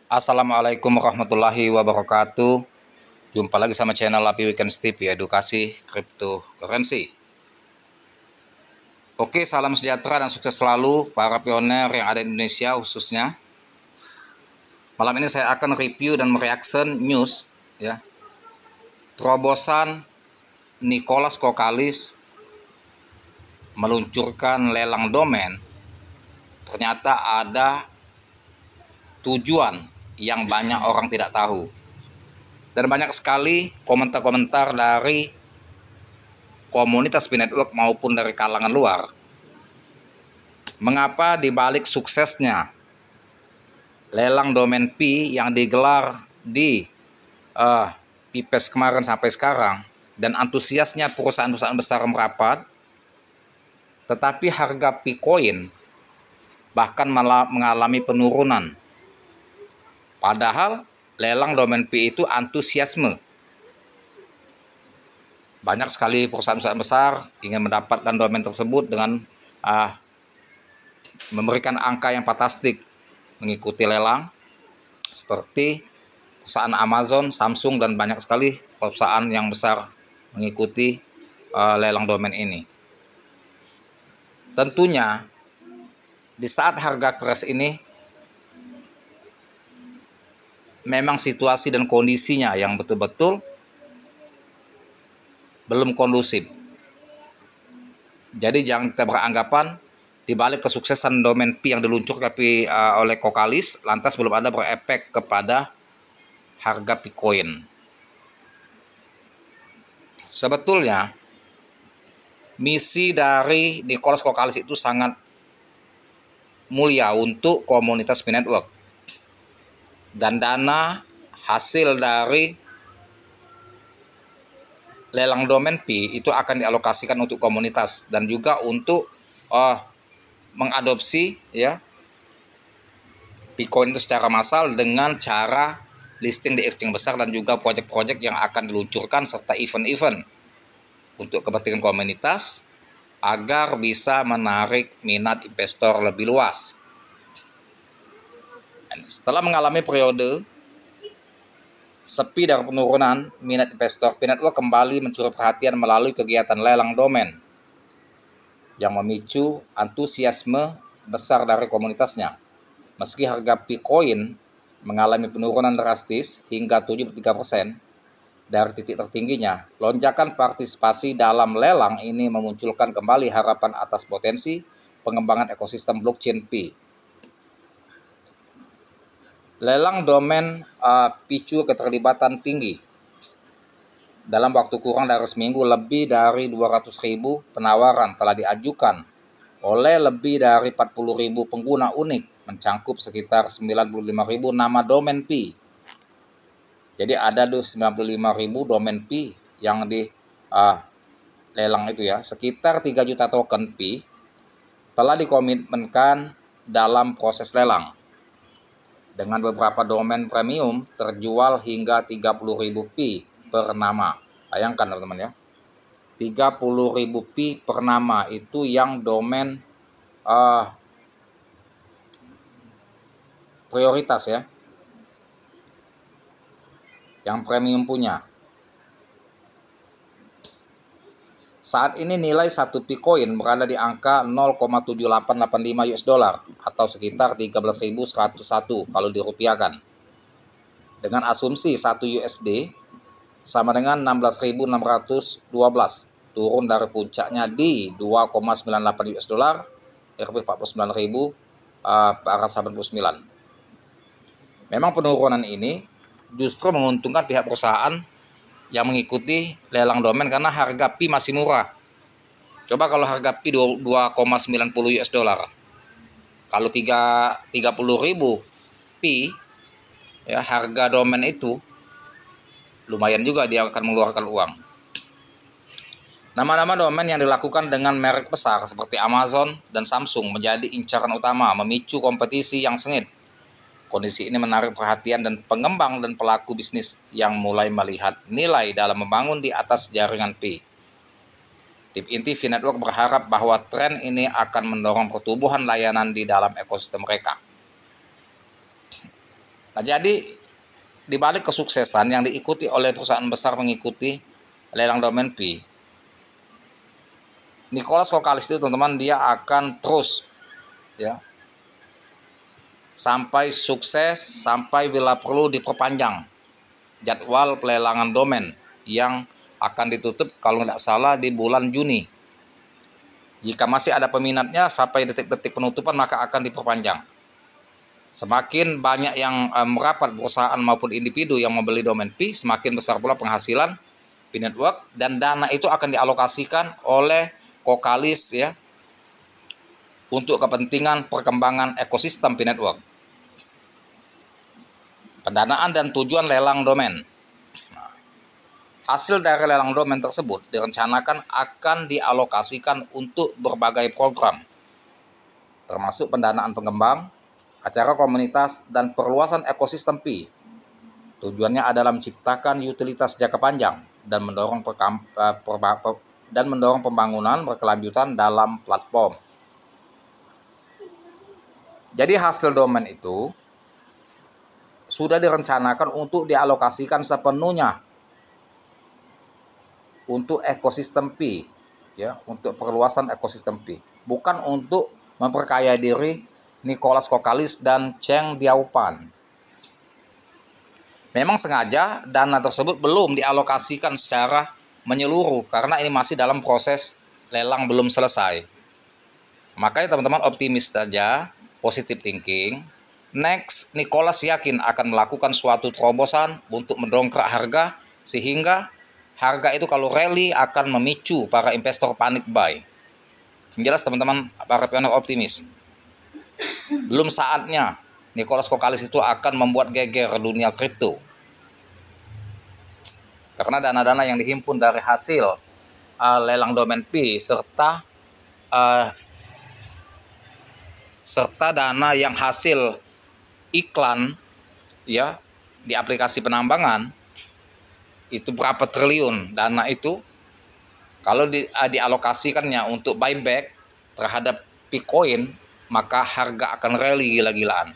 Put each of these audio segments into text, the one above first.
Assalamualaikum warahmatullahi wabarakatuh. Jumpa lagi sama channel Lapi Weekend Steve ya, edukasi cryptocurrency. Oke, salam sejahtera dan sukses selalu para pioner yang ada di Indonesia khususnya. Malam ini saya akan review dan mereaction news ya. Terobosan Nicholas Kokalis meluncurkan lelang domain. Ternyata ada tujuan yang banyak orang tidak tahu. Dan banyak sekali komentar-komentar dari komunitas P-Network maupun dari kalangan luar. Mengapa dibalik suksesnya lelang domain P yang digelar di Pipes kemarin sampai sekarang dan antusiasnya perusahaan-perusahaan besar merapat, tetapi harga P-Coin bahkan malah mengalami penurunan. Padahal lelang domain P itu antusiasme. Banyak sekali perusahaan-perusahaan besar ingin mendapatkan domain tersebut dengan memberikan angka yang fantastik mengikuti lelang, seperti perusahaan Amazon, Samsung, dan banyak sekali perusahaan yang besar mengikuti lelang domain ini. Tentunya di saat harga crash ini memang situasi dan kondisinya yang betul-betul belum kondusif. Jadi jangan kita beranggapan di balik kesuksesan domain P yang diluncurkan oleh Kokalis lantas belum ada berefek kepada harga P-Coin. Sebetulnya misi dari Nicholas Kokalis itu sangat mulia untuk komunitas P-Network. Dan dana hasil dari lelang domain P itu akan dialokasikan untuk komunitas dan juga untuk mengadopsi ya Bitcoin itu secara massal dengan cara listing di exchange besar dan juga proyek-proyek yang akan diluncurkan serta event-event untuk kepentingan komunitas agar bisa menarik minat investor lebih luas. Dan setelah mengalami periode sepi dari penurunan minat investor, P-Network kembali mencuri perhatian melalui kegiatan lelang domain yang memicu antusiasme besar dari komunitasnya. Meski harga Bitcoin mengalami penurunan drastis hingga 73% dari titik tertingginya, lonjakan partisipasi dalam lelang ini memunculkan kembali harapan atas potensi pengembangan ekosistem blockchain P. Lelang domain picu keterlibatan tinggi. Dalam waktu kurang dari seminggu, lebih dari 200.000 penawaran telah diajukan oleh lebih dari 40.000 pengguna unik, mencangkup sekitar 95.000 nama domain P. Jadi ada 95.000 domain P yang di lelang itu ya. Sekitar 3 juta token P telah dikomitmenkan dalam proses lelang. Dengan beberapa domain premium terjual hingga 30.000 P per nama. Bayangkan teman-teman ya. 30.000 P per nama itu yang domain prioritas ya. Yang premium punya. Saat ini nilai 1 Bitcoin berada di angka 0,7885 US dollar atau sekitar 13.101 kalau dirupiahkan. Dengan asumsi 1 USD sama dengan 16.612, turun dari puncaknya di 2,98 US dollar, Rp 49.489. Memang penurunan ini justru menguntungkan pihak perusahaan yang mengikuti lelang domain karena harga P masih murah. Coba kalau harga P 2,90 US dollar. Kalau 30.000 P ya, harga domain itu lumayan juga dia akan mengeluarkan uang. Nama-nama domain yang dilakukan dengan merek besar seperti Amazon dan Samsung menjadi incaran utama, memicu kompetisi yang sengit. Kondisi ini menarik perhatian dan pengembang dan pelaku bisnis yang mulai melihat nilai dalam membangun di atas jaringan P. Tim inti P-Network berharap bahwa tren ini akan mendorong pertumbuhan layanan di dalam ekosistem mereka. Nah, jadi di balik kesuksesan yang diikuti oleh perusahaan besar mengikuti lelang domain P, Nicholas Kokalis itu teman-teman dia akan terus ya sampai sukses, sampai bila perlu diperpanjang jadwal pelelangan domain yang akan ditutup kalau tidak salah di bulan Juni. Jika masih ada peminatnya sampai detik-detik penutupan maka akan diperpanjang. Semakin banyak yang merapat perusahaan maupun individu yang membeli domain P, semakin besar pula penghasilan P Network, dan dana itu akan dialokasikan oleh Kokalis ya untuk kepentingan perkembangan ekosistem P Network. Pendanaan dan tujuan lelang domain. Hasil dari lelang domain tersebut direncanakan akan dialokasikan untuk berbagai program, termasuk pendanaan pengembang, acara komunitas, dan perluasan ekosistem P. Tujuannya adalah menciptakan utilitas jangka panjang dan mendorong pembangunan berkelanjutan dalam platform. Jadi hasil domain itu sudah direncanakan untuk dialokasikan sepenuhnya untuk ekosistem P, ya, untuk perluasan ekosistem P, bukan untuk memperkaya diri Nicholas Kokalis dan Cheng Diaopan. Memang sengaja dana tersebut belum dialokasikan secara menyeluruh karena ini masih dalam proses lelang belum selesai. Makanya teman-teman optimis saja, positive thinking. Next, Nicholas yakin akan melakukan suatu terobosan untuk mendongkrak harga sehingga harga itu kalau rally akan memicu para investor panik buy. Jelas teman-teman, para pioner optimis. Belum saatnya Nicholas Kokalis itu akan membuat geger dunia kripto. Karena dana-dana yang dihimpun dari hasil lelang domain P serta dana yang hasil iklan ya di aplikasi penambangan itu berapa triliun dana itu kalau dialokasikannya untuk buyback terhadap Bitcoin maka harga akan rally gila-gilaan.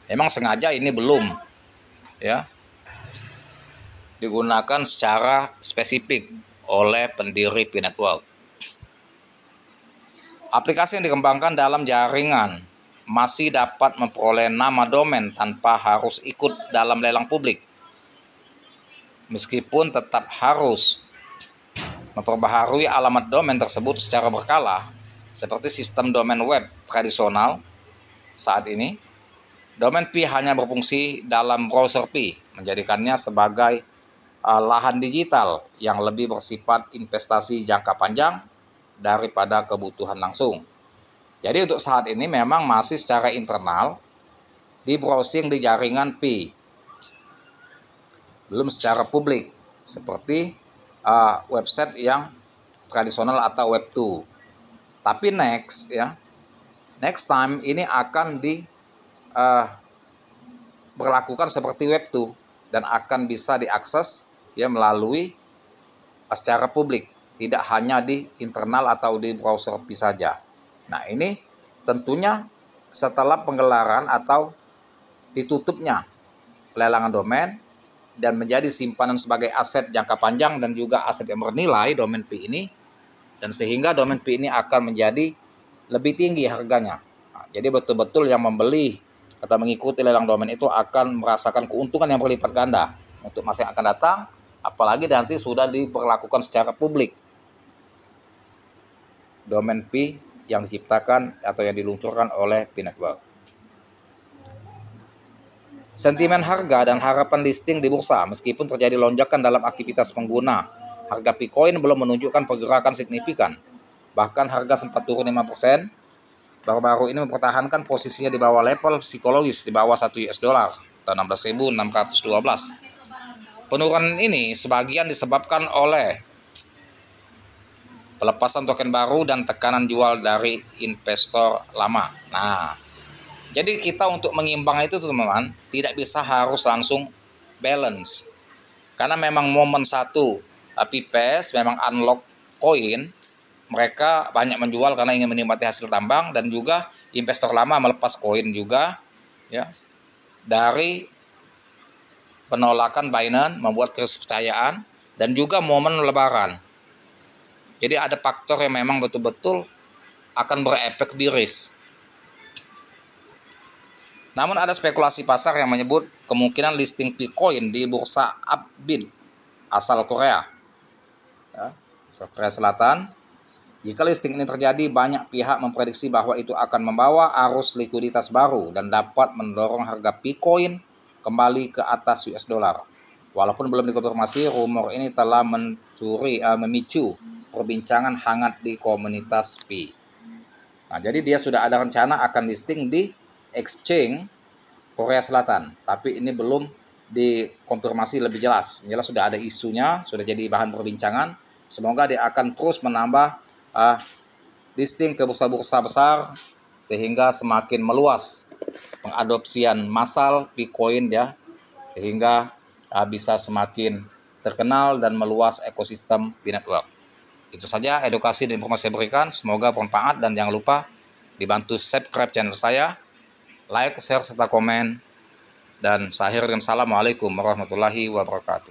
Memang sengaja ini belum ya digunakan secara spesifik oleh pendiri P Network. Aplikasi yang dikembangkan dalam jaringan masih dapat memperoleh nama domain tanpa harus ikut dalam lelang publik. Meskipun tetap harus memperbaharui alamat domain tersebut secara berkala, seperti sistem domain web tradisional saat ini, domain P hanya berfungsi dalam browser P, menjadikannya sebagai lahan digital yang lebih bersifat investasi jangka panjang daripada kebutuhan langsung. Jadi untuk saat ini memang masih secara internal di browsing di jaringan P, belum secara publik seperti website yang tradisional atau web 2. Tapi next time ini akan berlakukan seperti web 2 dan akan bisa diakses ya melalui secara publik, tidak hanya di internal atau di browser P saja. Nah, ini tentunya setelah penggelaran atau ditutupnya pelelangan domain dan menjadi simpanan sebagai aset jangka panjang dan juga aset yang bernilai domain P ini, dan sehingga domain P ini akan menjadi lebih tinggi harganya. Nah, jadi betul-betul yang membeli atau mengikuti lelang domain itu akan merasakan keuntungan yang berlipat ganda untuk masa yang akan datang, apalagi nanti sudah diperlakukan secara publik domain P yang diciptakan atau yang diluncurkan oleh P Network. Sentimen harga dan harapan listing di bursa. Meskipun terjadi lonjakan dalam aktivitas pengguna, harga Bitcoin belum menunjukkan pergerakan signifikan. Bahkan harga sempat turun 5%. Baru-baru ini mempertahankan posisinya di bawah level psikologis di bawah 1 US dollar atau 16.612. Penurunan ini sebagian disebabkan oleh pelepasan token baru dan tekanan jual dari investor lama. Nah, jadi kita untuk mengimbang itu teman-teman tidak bisa harus langsung balance. Karena memang momen satu PPS memang unlock koin, mereka banyak menjual karena ingin menikmati hasil tambang dan juga investor lama melepas koin juga ya. dari penolakan Binance, membuat krisis kepercayaan, dan juga momen lebaran. Jadi ada faktor yang memang betul-betul akan berefek di risk. Namun ada spekulasi pasar yang menyebut kemungkinan listing Bitcoin di bursa Upbit asal Korea, asal Korea Selatan. Jika listing ini terjadi, banyak pihak memprediksi bahwa itu akan membawa arus likuiditas baru dan dapat mendorong harga Bitcoin kembali ke atas US dollar. Walaupun belum dikonfirmasi, rumor ini telah memicu perbincangan hangat di komunitas Pi. Nah, jadi dia sudah ada rencana akan listing di exchange Korea Selatan, tapi ini belum dikonfirmasi lebih jelas. Jelas sudah ada isunya, sudah jadi bahan perbincangan. Semoga dia akan terus menambah listing ke bursa-bursa besar sehingga semakin meluas pengadopsian massal Bitcoin ya, sehingga bisa semakin terkenal dan meluas ekosistem Binetwork. Itu saja edukasi dan informasi saya berikan, semoga bermanfaat dan jangan lupa dibantu subscribe channel saya, like, share, serta komen. Dan saya akhiri dengan assalamualaikum warahmatullahi wabarakatuh.